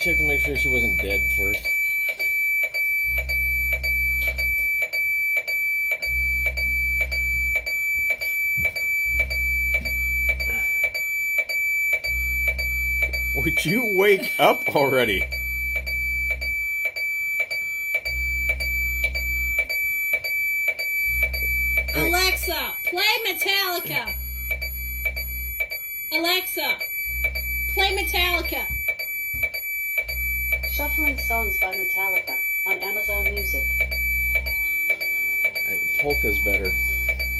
check to make sure she wasn't dead first. Would you wake up already? Alexa, play Metallica. Alexa, play Metallica. Shuffling songs by Metallica on Amazon Music. Polka's better.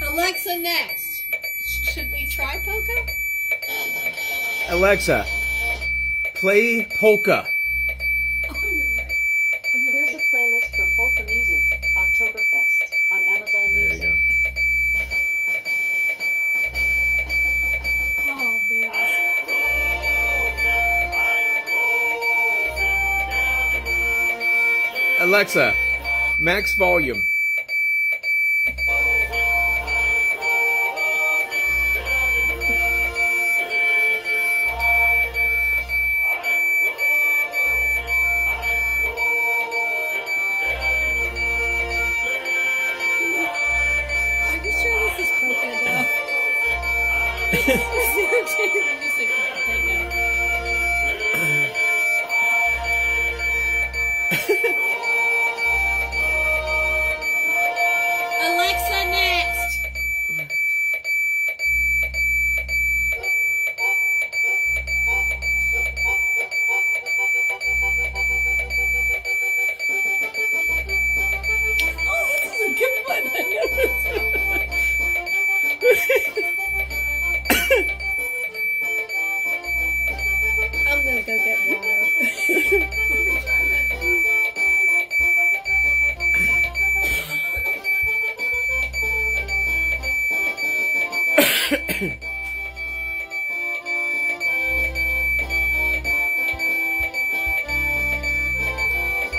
Alexa, next. Should we try polka? Alexa, play polka. Oh, you're right. Here's a playlist for polka music, Oktoberfest, on Amazon There Music. you go. Oh, man. Alexa, max volume. Are you sure this is polka though? It's irritating music right now. Alexa, next. Oh, this is a good one. I know this one. I'm gonna go get water. Let me try that.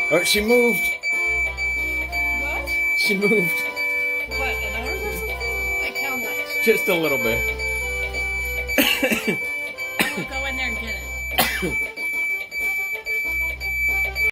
Oh, she moved. What? She moved. What, an arm or something? Like how much? Just a little bit. I'm gonna go in there and get it.